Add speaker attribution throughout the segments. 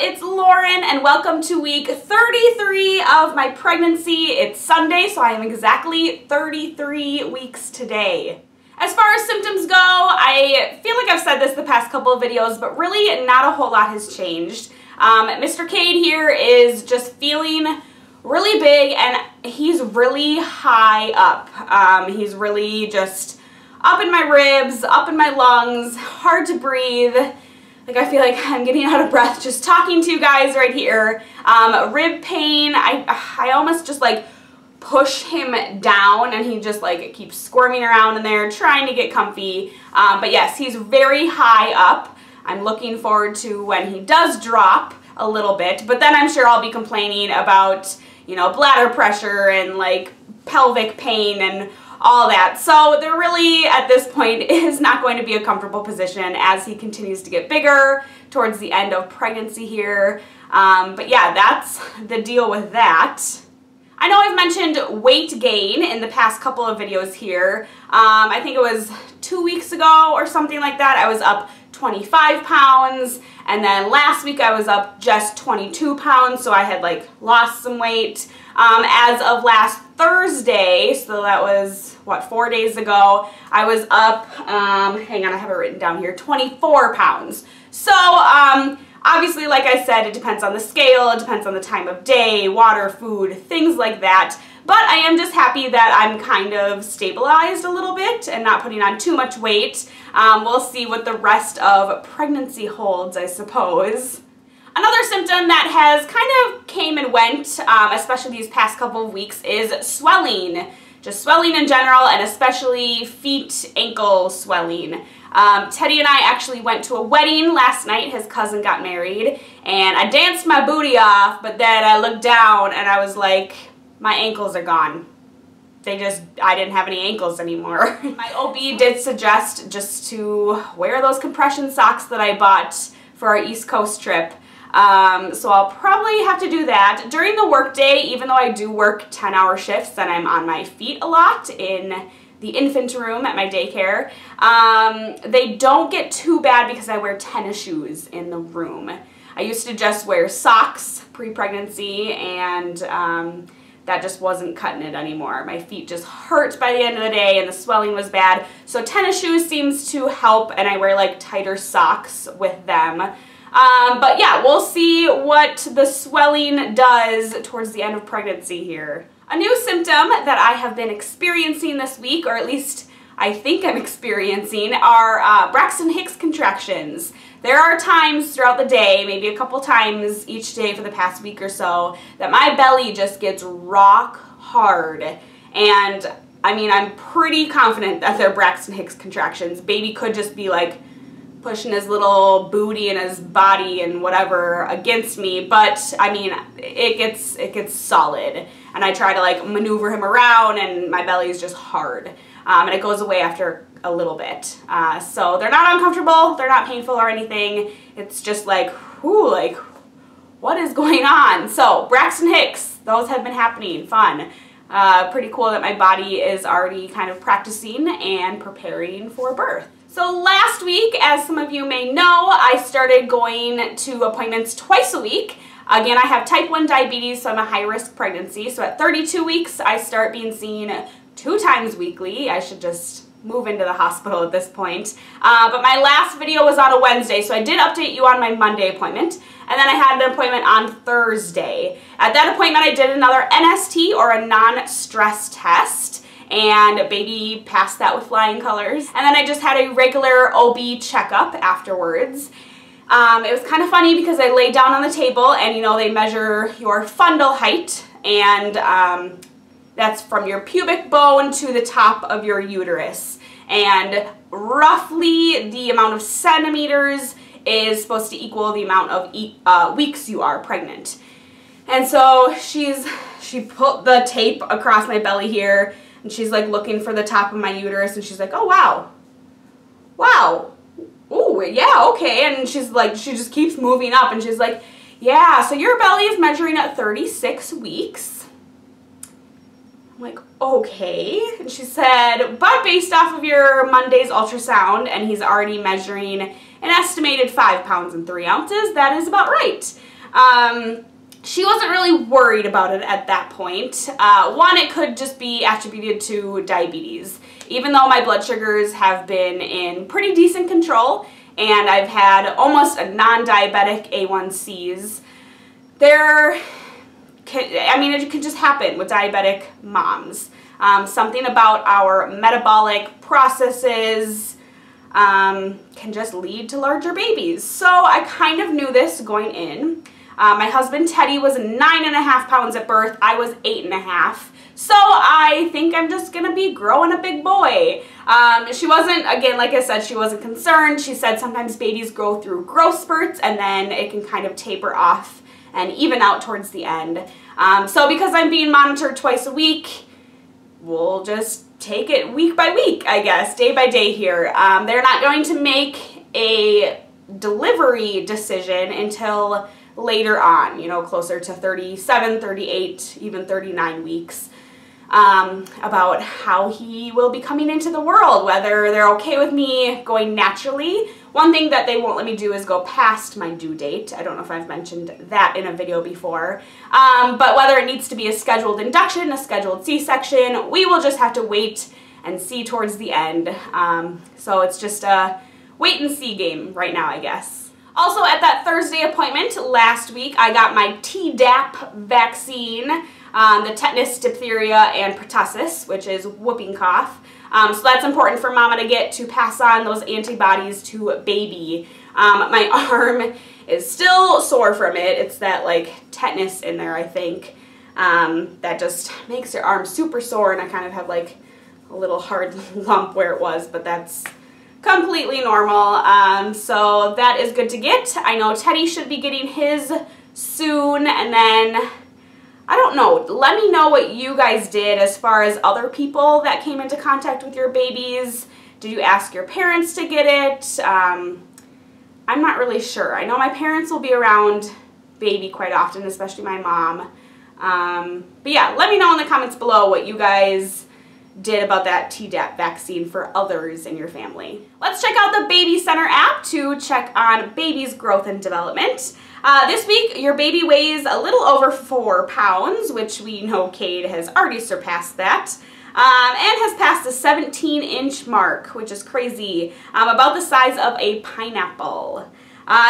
Speaker 1: It's Lauren and welcome to week 33 of my pregnancy. It's Sunday, so I am exactly 33 weeks today. As far as symptoms go, I feel like I've said this the past couple of videos, but really not a whole lot has changed. Mr. Cade here is just feeling really big and he's really high up. He's really just up in my ribs, up in my lungs, hard to breathe. Like I feel like I'm getting out of breath just talking to you guys right here. Rib pain, I almost just like push him down and he just like keeps squirming around in there trying to get comfy. But yes, he's very high up. I'm looking forward to when he does drop a little bit, but then I'm sure I'll be complaining about, you know, bladder pressure and like pelvic pain and all that. So there really, at this point, is not going to be a comfortable position as he continues to get bigger towards the end of pregnancy here. But yeah, that's the deal with that. I know I've mentioned weight gain in the past couple of videos here. I think it was 2 weeks ago or something like that. I was up 25 pounds, and then last week I was up just 22 pounds, so I had like lost some weight. As of last Thursday, so that was, what, 4 days ago, I was up, hang on, I have it written down here, 24 pounds. So, obviously, like I said, it depends on the scale, it depends on the time of day, water, food, things like that. But I am just happy that I'm kind of stabilized a little bit and not putting on too much weight. We'll see what the rest of pregnancy holds, I suppose. Another symptom that has kind of came and went, especially these past couple of weeks, is swelling. Just swelling in general, and especially feet, ankle swelling. Teddy and I actually went to a wedding last night. His cousin got married, and I danced my booty off, but then I looked down and I was like, my ankles are gone. I didn't have any ankles anymore. My OB did suggest just to wear those compression socks that I bought for our East Coast trip. So I'll probably have to do that. During the workday, even though I do work 10-hour shifts and I'm on my feet a lot in the infant room at my daycare, they don't get too bad because I wear tennis shoes in the room. I used to just wear socks pre-pregnancy, and that just wasn't cutting it anymore. My feet just hurt by the end of the day and the swelling was bad. So tennis shoes seems to help, and I wear like tighter socks with them. But yeah, we'll see what the swelling does towards the end of pregnancy here. A new symptom that I have been experiencing this week, or at least I think I'm experiencing, are Braxton Hicks contractions. There are times throughout the day, maybe a couple times each day for the past week or so, that my belly just gets rock hard. And I mean, I'm pretty confident that they're Braxton Hicks contractions. Baby could just be like pushing his little booty and his body and whatever against me, but I mean, it gets solid. And I try to like maneuver him around and my belly is just hard. And it goes away after a little bit. So they're not uncomfortable, they're not painful or anything. It's just like, whew, like, what is going on? So Braxton Hicks, those have been happening, fun. Pretty cool that my body is already kind of practicing and preparing for birth. So last week, as some of you may know, I started going to appointments twice a week. Again, I have type 1 diabetes, so I'm a high-risk pregnancy. So at 32 weeks, I start being seen 2 times weekly. I should just move into the hospital at this point. But my last video was on a Wednesday, so I did update you on my Monday appointment. And then I had an appointment on Thursday. At that appointment, I did another NST, or a non-stress test. And baby passed that with flying colors. And then I just had a regular OB checkup afterwards. It was kind of funny because I laid down on the table and, you know, they measure your fundal height, and that's from your pubic bone to the top of your uterus. And roughly the amount of centimeters is supposed to equal the amount of weeks you are pregnant. And so she put the tape across my belly here, and she's like looking for the top of my uterus, and she's like, oh wow, wow, ooh, yeah, okay. And she's like, she just keeps moving up, and she's like, yeah, so your belly is measuring at 36 weeks. I'm like, okay. And she said, but based off of your Monday's ultrasound, and he's already measuring an estimated 5 pounds and 3 ounces, that is about right. She wasn't really worried about it at that point. One, it could just be attributed to diabetes. Even though my blood sugars have been in pretty decent control and I've had almost a non-diabetic A1Cs, it can just happen with diabetic moms. Something about our metabolic processes can just lead to larger babies. So I kind of knew this going in. My husband Teddy was 9.5 pounds at birth. I was 8.5. So I think I'm just gonna be growing a big boy. She wasn't, again, like I said, she wasn't concerned. She said sometimes babies go through growth spurts and then it can kind of taper off and even out towards the end. So because I'm being monitored twice a week, we'll just take it week by week, I guess, day by day here. They're not going to make a delivery decision until later on, you know, closer to 37, 38, even 39 weeks, about how he will be coming into the world, whether they're okay with me going naturally. One thing that they won't let me do is go past my due date. I don't know if I've mentioned that in a video before. But whether it needs to be a scheduled induction, a scheduled C-section, we will just have to wait and see towards the end. So it's just a wait and see game right now, I guess. Also, at that Thursday appointment last week, I got my Tdap vaccine, the tetanus, diphtheria, and pertussis, which is whooping cough. So that's important for mama to get to pass on those antibodies to baby. My arm is still sore from it. It's that like tetanus in there, I think, that just makes your arm super sore, and I kind of have like a little hard lump where it was, but that's completely normal. So that is good to get. I know Teddy should be getting his soon, and then I don't know, let me know what you guys did as far as other people that came into contact with your babies. Did you ask your parents to get it? I'm not really sure. I know my parents will be around baby quite often, especially my mom. But yeah, let me know in the comments below what you guys did about that Tdap vaccine for others in your family. Let's check out the Baby Center app to check on baby's growth and development. This week, your baby weighs a little over 4 pounds, which we know Cade has already surpassed that, and has passed the 17-inch mark, which is crazy, about the size of a pineapple.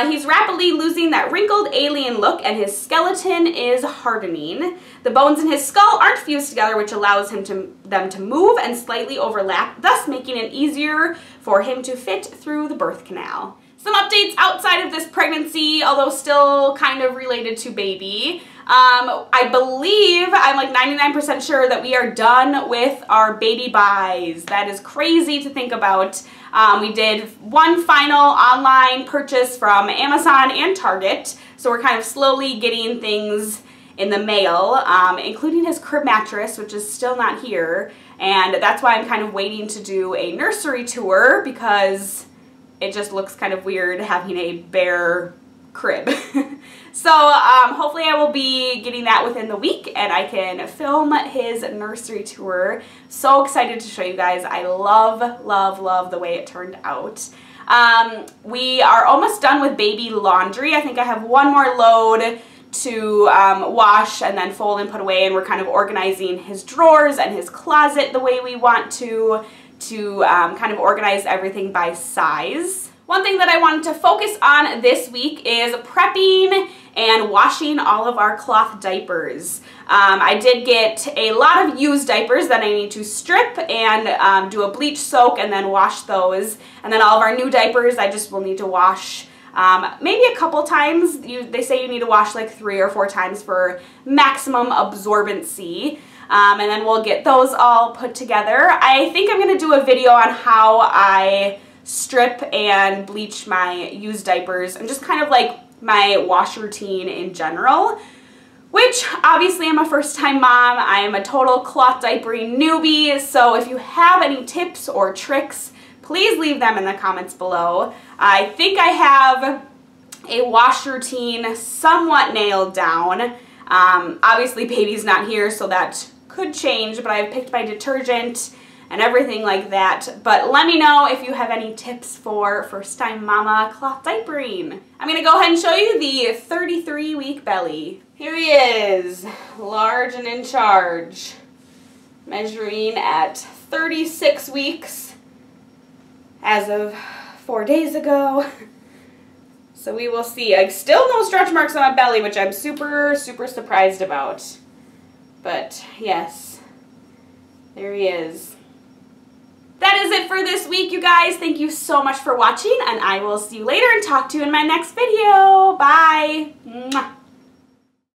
Speaker 1: He's rapidly losing that wrinkled alien look, and his skeleton is hardening. The bones in his skull aren't fused together, which allows them to move and slightly overlap, thus making it easier for him to fit through the birth canal. Some updates outside of this pregnancy, although still kind of related to baby. I believe, I'm like 99% sure that we are done with our baby buys. That is crazy to think about. We did one final online purchase from Amazon and Target, so we're kind of slowly getting things in the mail, including his crib mattress, which is still not here, and that's why I'm kind of waiting to do a nursery tour, because it just looks kind of weird having a bare crib. So hopefully I will be getting that within the week and I can film his nursery tour. So excited to show you guys. I love, love, love the way it turned out. We are almost done with baby laundry. I think I have one more load to wash and then fold and put away, and we're kind of organizing his drawers and his closet the way we want to kind of organize everything by size. One thing that I wanted to focus on this week is prepping and washing all of our cloth diapers. I did get a lot of used diapers that I need to strip and do a bleach soak and then wash those. And then all of our new diapers I just will need to wash maybe a couple times. They say you need to wash like 3 or 4 times for maximum absorbency. And then we'll get those all put together. I think I'm going to do a video on how I strip and bleach my used diapers and just kind of like my wash routine in general, which obviously I'm a first-time mom. I am a total cloth diapering newbie, so if you have any tips or tricks, please leave them in the comments below. I think I have a wash routine somewhat nailed down. Obviously baby's not here, so that could change, but I've picked my detergent and everything like that. But let me know if you have any tips for first-time mama cloth diapering. I'm gonna go ahead and show you the 33-week belly. Here he is, large and in charge, measuring at 36 weeks as of 4 days ago. So we will see. Still no stretch marks on my belly, which I'm super, super surprised about. But yes, there he is. That is it for this week, you guys. Thank you so much for watching, and I will see you later and talk to you in my next video. Bye.